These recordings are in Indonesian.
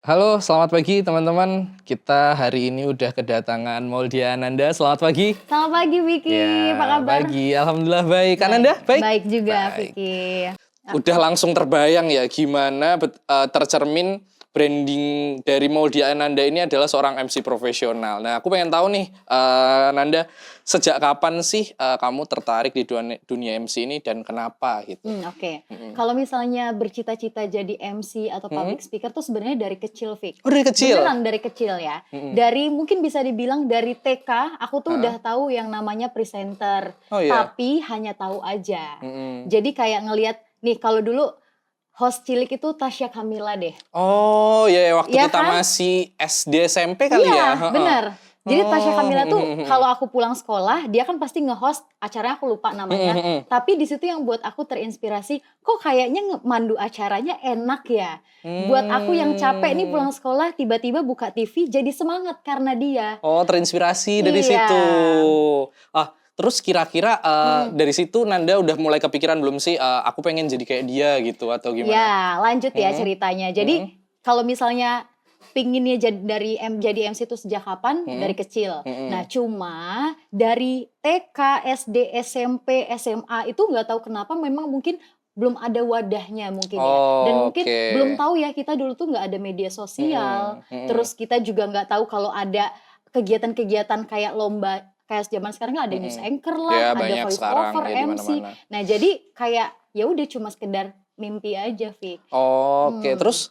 Halo, selamat pagi teman-teman. Kita hari ini udah kedatangan Maudia Ananda. Selamat pagi. Selamat pagi Vicky, apa Ya, kabar? pagi. Alhamdulillah baik. Baik, Ananda, baik? baik juga Baik. Vicky. Udah langsung terbayang ya gimana tercermin branding dari Maudia Ananda ini adalah seorang MC profesional. Nah, aku pengen tahu nih, Nanda, sejak kapan sih kamu tertarik di dunia MC ini dan kenapa gitu? Oke. Mm-mm. Kalau misalnya bercita-cita jadi MC atau Mm-mm. public speaker tuh sebenarnya dari kecil, Vic. Oh, dari kecil? Beneran dari kecil ya. Mm-mm. Dari mungkin bisa dibilang dari TK, aku tuh Hah? udah tahu yang namanya presenter. Oh iya. Tapi hanya tahu aja. Mm-mm. Jadi kayak ngelihat nih kalau dulu host cilik itu Tasya Kamila deh. Oh ya, ya, waktu Iya kita kan? masih SD SMP kali ya. Iya, Heeh. bener. Jadi Tasya Oh, Kamila tuh kalau aku pulang sekolah, dia kan pasti nge-host acaranya, aku lupa namanya. Tapi di situ yang buat aku terinspirasi, kok kayaknya mandu acaranya enak ya. Buat aku yang capek nih pulang sekolah, tiba-tiba buka TV jadi semangat karena dia. Oh, terinspirasi dari Iya. situ. Terus kira-kira dari situ Nanda udah mulai kepikiran belum sih, aku pengen jadi kayak dia gitu atau gimana? Ya, lanjut ya Mm-mm. ceritanya. Jadi kalau misalnya pinginnya jadi MC itu sejak kapan? Dari kecil. Nah, cuma dari TK, SD, SMP, SMA itu nggak tahu kenapa memang mungkin belum ada wadahnya mungkin ya. Dan Oh, mungkin oke. belum tahu ya, kita dulu tuh nggak ada media sosial. Terus kita juga nggak tahu kalau ada kegiatan-kegiatan kayak lomba, kayak zaman sekarang kan ada news anchor Ya, lah, ada banyak voice sekarang over, ya di MC. mana-mana. Nah, jadi kayak ya udah cuma sekedar mimpi aja, Vic. Oke, terus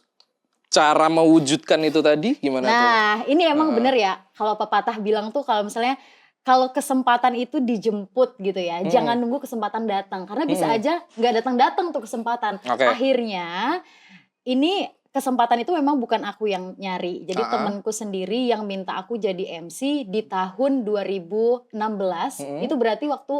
cara mewujudkan itu tadi gimana tuh? Nah, ini emang bener ya, kalau pepatah bilang tuh kalau misalnya kalau kesempatan itu dijemput gitu ya, jangan nunggu kesempatan datang. Karena bisa aja nggak datang-datang tuh kesempatan. Oke. Akhirnya, ini kesempatan itu memang bukan aku yang nyari. Jadi temenku sendiri yang minta aku jadi MC di tahun 2016. Itu berarti waktu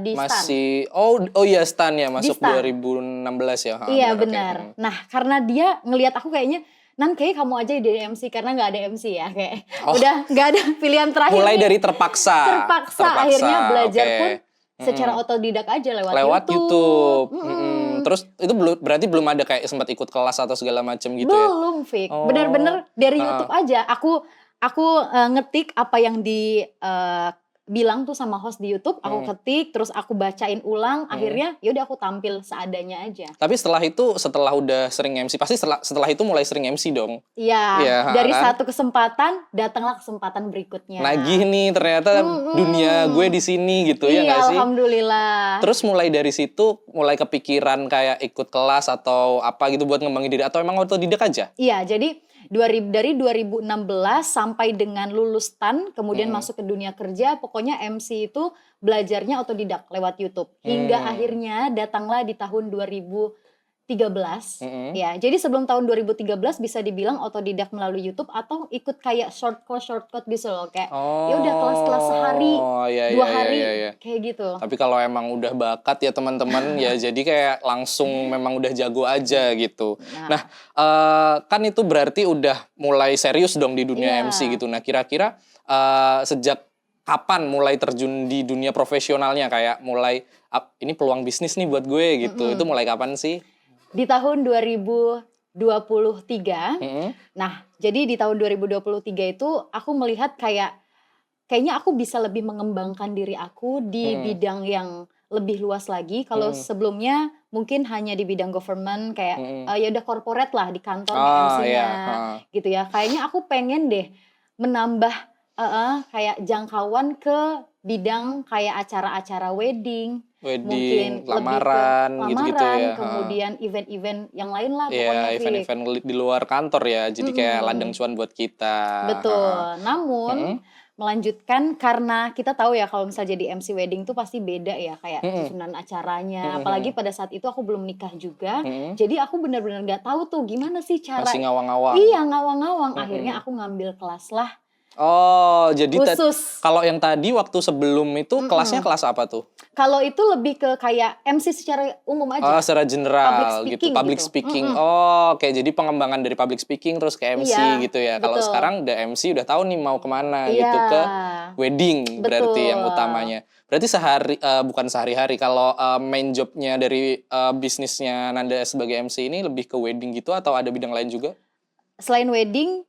di STAN. Masih, oh iya, STAN ya, masuk STAN. 2016 ya. Iya oke. benar. Nah, karena dia ngelihat aku kayaknya, Nan kayaknya kamu aja jadi MC karena nggak ada MC ya, kayak udah nggak ada pilihan terakhir. Mulai nih. dari terpaksa. Terpaksa akhirnya belajar oke. pun secara otodidak aja lewat Lewat YouTube. Mm-mm. Terus itu berarti belum ada kayak sempat ikut kelas atau segala macam gitu ya? Belum, Vic. Oh. Bener-bener dari YouTube aja. Aku ngetik apa yang di bilang tuh sama host di YouTube, aku ketik, terus aku bacain ulang, akhirnya yaudah aku tampil seadanya aja. Tapi setelah udah sering MC, pasti setelah itu mulai sering MC dong? Iya, Iya, dari kan? satu kesempatan datanglah kesempatan berikutnya. Nagih nih, ternyata dunia gue di sini gitu ya Iya, nggak sih? alhamdulillah. Terus mulai dari situ, mulai kepikiran kayak ikut kelas atau apa gitu buat ngembangin diri, atau emang otodidak aja? Iya, jadi dari 2016 sampai dengan lulus STAN, kemudian masuk ke dunia kerja, pokoknya MC itu belajarnya otodidak lewat YouTube. Hingga akhirnya datanglah di tahun 2013. Ya, jadi sebelum tahun 2013 bisa dibilang otodidak melalui YouTube atau ikut kayak shortcut gitu loh, kayak ya udah kelas-kelas sehari, iya, 2 iya, hari, iya, iya. kayak gitu. Tapi kalau emang udah bakat ya teman-teman ya jadi kayak langsung memang udah jago aja gitu. Nah, kan itu berarti udah mulai serius dong di dunia Iya. MC gitu. Nah, kira-kira sejak kapan mulai terjun di dunia profesionalnya, kayak mulai ini peluang bisnis nih buat gue gitu. Itu mulai kapan sih? Di tahun 2023. Nah, jadi di tahun 2023 itu aku melihat kayaknya aku bisa lebih mengembangkan diri aku di bidang yang lebih luas lagi. Kalau sebelumnya mungkin hanya di bidang government, kayak ya udah corporate lah di kantor MC-nya iya. gitu ya. Kayaknya aku pengen deh menambah kayak jangkauan ke bidang kayak acara-acara wedding, mungkin lamaran, lebih ke gitu-gitu ya. kemudian event-event yang lain lah Iya, pokoknya, Vic. event-event di luar kantor ya, jadi kayak ladang cuan buat kita. Betul. Namun melanjutkan karena kita tahu ya kalau misalnya jadi MC wedding tuh pasti beda ya, kayak susunan acaranya. Apalagi pada saat itu aku belum nikah juga. Jadi aku benar-benar nggak tahu tuh gimana sih cara. Masih ngawang-ngawang. Iya, ngawang-ngawang. Akhirnya aku ngambil kelas lah. Oh, jadi Khusus. kalau yang tadi waktu sebelum itu kelasnya kelas apa tuh? Kalau itu lebih ke kayak MC secara umum aja. Oh, secara general Public Public speaking speaking. gitu. Oh, oke, jadi pengembangan dari public speaking terus ke MC Iya, gitu ya. Kalau betul. sekarang udah MC udah tahu nih mau kemana Iya. gitu, ke wedding berarti yang Betul. utamanya. Berarti bukan sehari-hari, kalau main jobnya dari bisnisnya Nanda sebagai MC ini lebih ke wedding gitu atau ada bidang lain juga? selain wedding,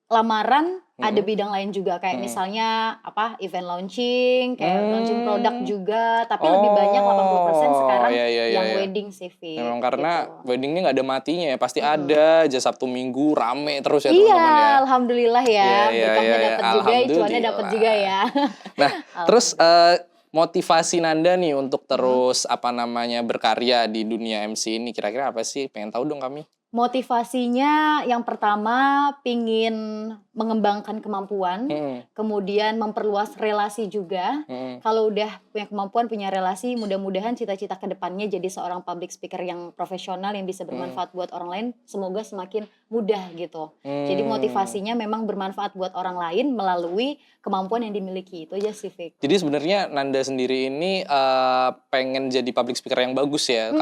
lamaran ada bidang lain juga kayak misalnya event launching, kayak launching produk juga, tapi lebih banyak 80% sekarang yang wedding sih, Fik. Memang karena gitu. wedding ini nggak ada matinya ya, pasti ada aja Sabtu Minggu rame terus ya Iya, teman-teman ya. alhamdulillah ya, berkahnya dapat juga, cuannya Alhamdulillah. dapat juga ya. Nah, terus motivasi Nanda nih untuk terus berkarya di dunia MC ini kira-kira apa sih? Pengen tahu dong kami. Motivasinya yang pertama pingin mengembangkan kemampuan, kemudian memperluas relasi juga. Kalau udah punya kemampuan, punya relasi, mudah-mudahan cita-cita kedepannya jadi seorang public speaker yang profesional yang bisa bermanfaat buat orang lain, semoga semakin mudah gitu. Jadi motivasinya memang bermanfaat buat orang lain melalui kemampuan yang dimiliki, itu aja sih, Fik. Jadi sebenarnya Nanda sendiri ini pengen jadi public speaker yang bagus ya.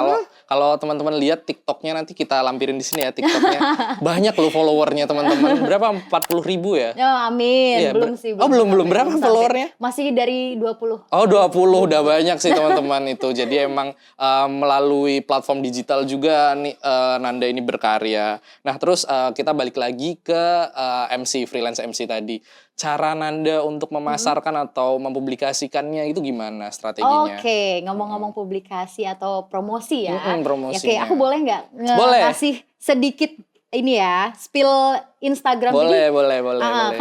Kalau teman-teman lihat TikToknya nanti kita lampirin di sini ya TikToknya. Banyak loh followernya teman-teman. Berapa? 40.000 ya? Oh, amin. Iya, belum sih. belum. Berapa sampai. followernya? Masih dari 20. Oh, 20 udah banyak sih teman-teman itu. Jadi emang melalui platform digital juga nih Nanda ini berkarya. Nah, terus kita balik lagi ke MC, freelance MC tadi. Cara Nanda untuk memasarkan atau mempublikasikannya itu gimana strateginya? Oke, ngomong-ngomong publikasi atau promosi ya. Promosinya. Oke, aku boleh nggak ngasih sedikit ini ya, spill Instagram. Boleh.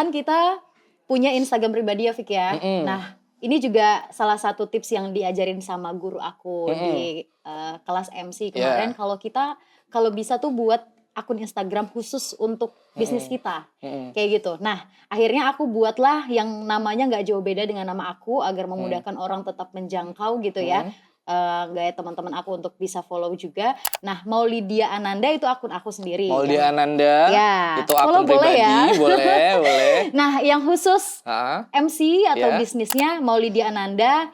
Kan kita punya Instagram pribadi ya, Fik ya. Nah, ini juga salah satu tips yang diajarin sama guru aku di kelas MC kemarin. Kalau bisa tuh buat akun Instagram khusus untuk bisnis kita, kayak gitu. Nah, akhirnya aku buatlah yang namanya nggak jauh beda dengan nama aku agar memudahkan orang tetap menjangkau gitu ya. Gaya teman-teman aku untuk bisa follow juga. Nah, Maulidia Ananda itu akun aku sendiri. Maulidia Ananda, ya, itu akun pribadi, ya. boleh. Nah, yang khusus MC atau bisnisnya Maulidia Ananda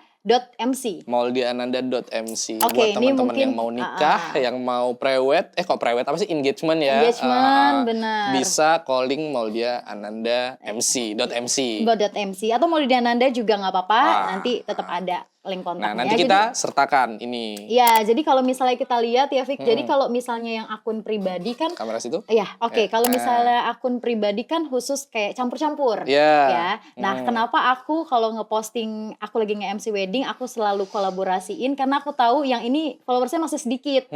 .mc. Maulidiananda.mc. Oke, buat teman-teman yang mau nikah, yang mau prewed, engagement ya. Engagement, benar. Bisa calling Maulidiananda.mc. .mc atau Maulidia Ananda juga nggak apa-apa, nanti tetap ada link kontaknya. Nah, nanti kita sertakan ini. Ya, jadi kalau misalnya kita lihat ya, Fik, jadi kalau misalnya yang akun pribadi kan kamera situ? Iya, oke. Kalau misalnya akun pribadi kan khusus kayak campur-campur. Ya. Nah, kenapa aku kalau ngeposting aku lagi nge-MC wedding, aku selalu kolaborasiin karena aku tahu yang ini followersnya masih sedikit.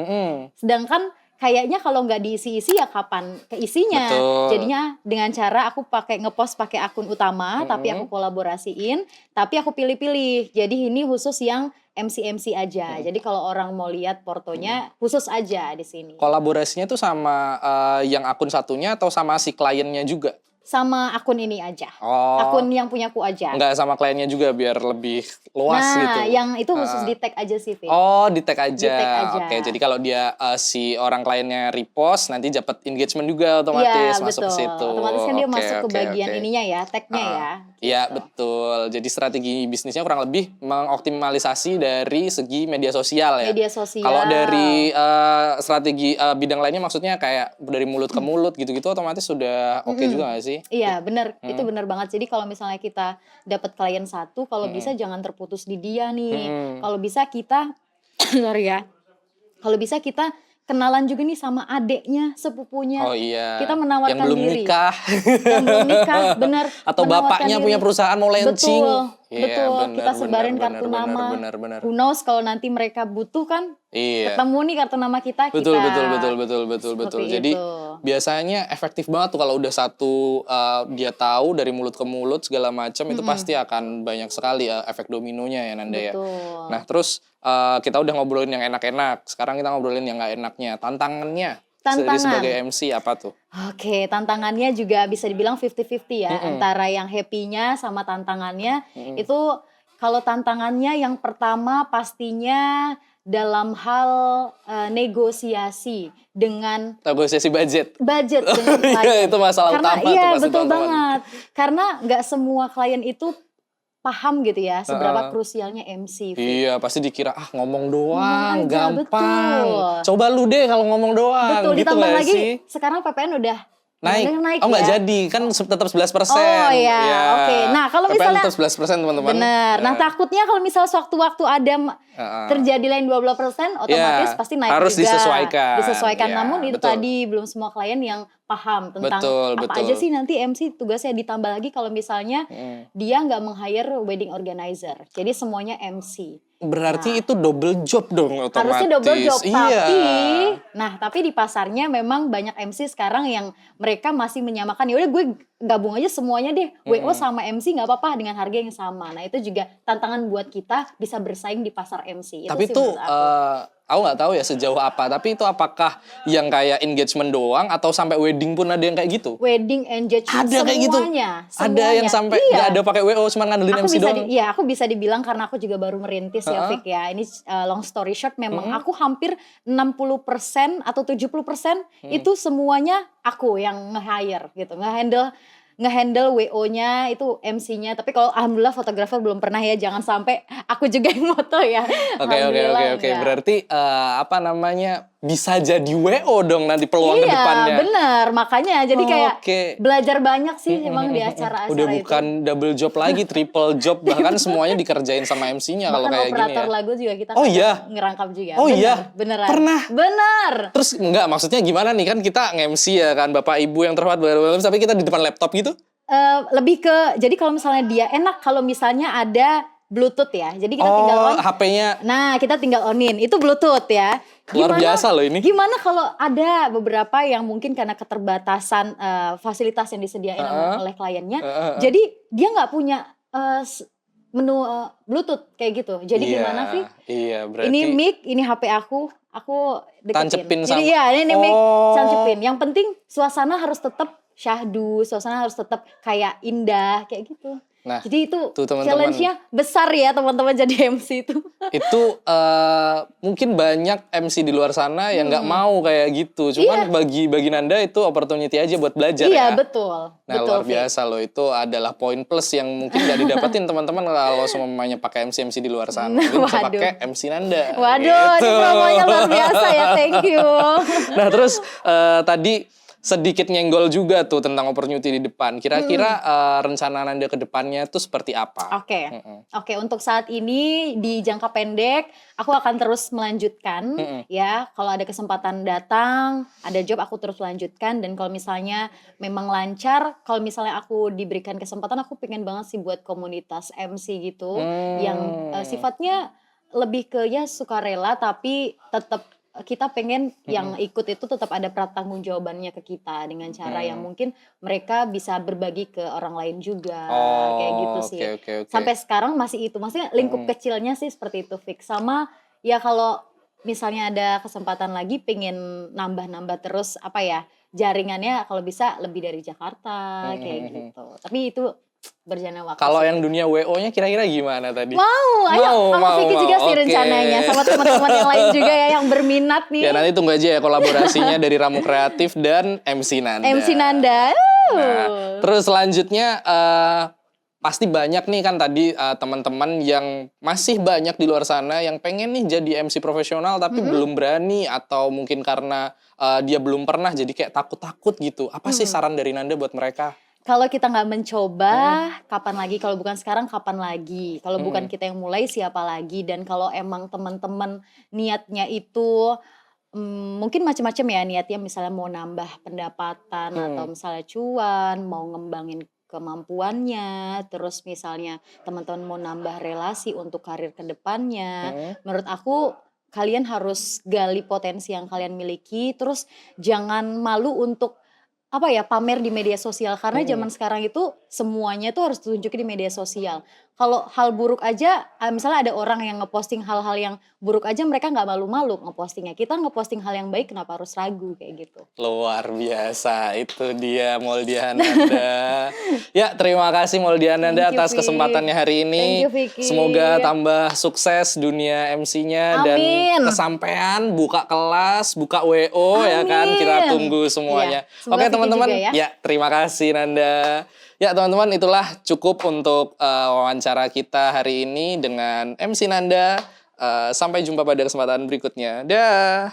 Sedangkan kayaknya kalau nggak diisi-isi ya kapan keisinya. Jadinya dengan cara aku ngepost pakai akun utama, tapi aku kolaborasiin, tapi aku pilih-pilih. Jadi ini khusus yang MC aja. Jadi kalau orang mau lihat portonya khusus aja di sini. Kolaborasinya tuh sama yang akun satunya atau sama si kliennya juga? Sama akun ini aja. Akun yang punyaku aja. Enggak sama kliennya juga biar lebih luas gitu. Nah, yang itu khusus di tag aja sih, Fik. Oh, di tag aja. Di-tag aja. Oke, jadi kalau dia si orang kliennya repost, nanti dapat engagement juga otomatis masuk ke situ. Otomatis kan dia masuk ke bagian ininya ya, tagnya ya. Iya, betul. Jadi strategi bisnisnya kurang lebih mengoptimalisasi dari segi media sosial ya. Media sosial. Kalau dari strategi bidang lainnya maksudnya kayak dari mulut ke mulut gitu-gitu otomatis sudah oke juga gak sih? Iya, benar. Itu benar banget. Jadi kalau misalnya kita dapat klien satu, kalau bisa jangan terputus di dia nih. Kalau bisa kita sorry ya. Kalau bisa kita kenalan juga nih sama adeknya, sepupunya. Oh iya. Kita menawarkan yang belum diri. Nikah. Yang belum nikah, benar. Atau bapaknya punya perusahaan mau launching. Betul. Kita sebarin kartu nama. Benar. Who knows kalau nanti mereka butuh kan? Ketemu nih kartu nama kita. Betul. Jadi biasanya efektif banget tuh kalau udah satu dia tahu dari mulut ke mulut segala macam itu pasti akan banyak sekali efek dominonya ya Nanda ya. Nah terus kita udah ngobrolin yang enak-enak. Sekarang kita ngobrolin yang nggak enaknya. Tantangannya sebagai MC apa tuh? Oke, tantangannya juga bisa dibilang 50-50 ya. Antara yang happy-nya sama tantangannya. Itu kalau tantangannya yang pertama pastinya dalam hal negosiasi dengan budget dengan klien. Itu masalah utama tuh pasti betul banget. Karena nggak semua klien itu paham gitu ya seberapa krusialnya MC. Iya, pasti dikira ngomong doang, gampang. Betul. Coba lu deh kalau ngomong doang. Betul, gitu ditambah lagi sih? sekarang PPN udah naik oh nggak jadi kan tetap 11%. Oh iya, oke. Nah kalau misalnya tetap 11% teman-teman. Bener. Nah takutnya kalau misalnya sewaktu-waktu ada terjadi lain 12%, otomatis pasti naik harus juga. Disesuaikan. Namun itu tadi belum semua klien yang paham tentang Betul, apa betul. aja sih nanti MC tugasnya, ditambah lagi kalau misalnya dia nggak meng-hire wedding organizer. Jadi semuanya MC. Berarti Nah, itu double job dong harusnya double otomatis. job, Iya. tapi di pasarnya memang banyak MC sekarang yang mereka masih menyamakan, ya udah gue gabung aja semuanya deh, WO sama MC nggak apa-apa dengan harga yang sama. Nah itu juga tantangan buat kita bisa bersaing di pasar MC. Tapi Itu sih itu menurut aku. aku nggak tahu ya sejauh apa. Tapi itu apakah yang kayak engagement doang atau sampai wedding pun ada yang kayak gitu? Wedding, engagement, Ada kayak gitu. semuanya. Ada yang sampai Iya. nggak ada pakai WO, cuma ngandelin MC doang. Aku bisa dibilang karena aku juga baru merintis ya, Fik ya. Ini long story short, memang aku hampir 60% atau 70% itu semuanya aku yang nge-hire gitu, nge-handle WO-nya itu MC-nya. Tapi kalau alhamdulillah fotografer belum pernah ya, jangan sampai aku juga yang moto ya. Oke. Alhamdulillah enggak. Berarti apa namanya, bisa jadi WO dong nanti peluang ke depannya. Iya bener, makanya jadi kayak Oke. belajar banyak sih emang di acara-acara Udah itu. bukan double job lagi, triple job, bahkan semuanya dikerjain sama MC-nya kalau Bahkan kayak gini operator ya. lagu juga kita Oh kadang iya? ngerangkap juga. Oh Bener, iya? beneran. Pernah? Bener. Terus enggak, maksudnya gimana nih, kan kita nge-MC ya kan, bapak ibu yang terhormat, tapi kita di depan laptop gitu. Lebih ke, jadi kalau misalnya dia enak kalau misalnya ada Bluetooth ya. Jadi kita tinggal on. HP-nya Nah, kita tinggal onin. Itu Bluetooth ya. luar biasa loh ini. Gimana kalau ada beberapa yang mungkin karena keterbatasan fasilitas yang disediain oleh kliennya, jadi dia nggak punya menu Bluetooth kayak gitu. Jadi gimana sih? Iya, berarti Ini mic, ini HP aku deketin. Tancepin Jadi sama- ya ini mic, tancepin. Yang penting suasana harus tetap syahdu, suasana harus tetap kayak indah, kayak gitu. Nah, Jadi itu tuh teman-teman. challenge-nya besar ya teman-teman jadi MC itu. itu mungkin banyak MC di luar sana yang nggak mau kayak gitu. Cuman bagi Nanda itu opportunity aja buat belajar ya. Iya betul. Nah, betul, luar biasa loh, itu adalah poin plus yang mungkin nggak didapetin teman-teman kalau semuanya pakai MC di luar sana. Mungkin bisa Waduh. pakai MC Nanda. Waduh, Gitu. ini promonya luar biasa ya, thank you. Nah, terus tadi sedikit nyenggol juga tuh tentang opportunity di depan. Kira-kira rencana Nanda ke depannya tuh seperti apa? Oke, untuk saat ini di jangka pendek aku akan terus melanjutkan ya. Kalau ada kesempatan datang, ada job aku terus lanjutkan, dan kalau misalnya memang lancar, kalau misalnya aku diberikan kesempatan, aku pengen banget sih buat komunitas MC gitu yang sifatnya lebih ke ya sukarela, tapi tetap kita pengen yang ikut itu tetap ada pertanggungjawabannya ke kita dengan cara yang mungkin mereka bisa berbagi ke orang lain juga, kayak gitu sih. Oke. Sampai sekarang masih itu, maksudnya lingkup kecilnya sih seperti itu, Fix. Sama ya kalau misalnya ada kesempatan lagi pengen nambah-nambah terus apa ya, jaringannya kalau bisa lebih dari Jakarta kayak gitu. Tapi itu berjalan waktu. Kalau sih. yang dunia WO-nya kira-kira gimana tadi? Ayo sama Vicky juga sih Oke. rencananya, sama teman-teman yang lain juga ya yang berminat nih. Ya nanti tunggu aja ya kolaborasinya dari Ramu Kreatif dan MC Nanda. MC Nanda. Nah, terus selanjutnya pasti banyak nih kan tadi teman-teman yang masih banyak di luar sana yang pengen nih jadi MC profesional tapi belum berani, atau mungkin karena dia belum pernah jadi kayak takut-takut gitu. Apa sih saran dari Nanda buat mereka? Kalau kita nggak mencoba, kapan lagi? Kalau bukan sekarang, kapan lagi? Kalau bukan kita yang mulai, siapa lagi? Dan kalau emang teman-teman niatnya itu mungkin macam-macam ya niatnya, misalnya mau nambah pendapatan atau misalnya cuan, mau ngembangin kemampuannya, terus misalnya teman-teman mau nambah relasi untuk karir ke depannya. Menurut aku kalian harus gali potensi yang kalian miliki, terus jangan malu untuk apa ya, pamer di media sosial, karena zaman sekarang itu semuanya tuh harus ditunjukin di media sosial. Kalau hal buruk aja, misalnya ada orang yang ngeposting hal-hal yang buruk aja, mereka nggak malu-malu ngepostingnya. Kita ngeposting hal yang baik, kenapa harus ragu kayak gitu? Luar biasa, itu dia Moldiananda. Ya, terima kasih Moldiananda Thank you, atas Vic. kesempatannya hari ini. Thank you, Vicky. Semoga tambah sukses dunia MC-nya dan Amin. kesampean buka kelas, buka WO ya kan. Kita tunggu semuanya. Iya, semoga Oke Vicky teman-teman, juga ya. ya terima kasih Nanda. Ya teman-teman, itulah cukup untuk wawancara kita hari ini dengan MC Nanda. Sampai jumpa pada kesempatan berikutnya. Dah.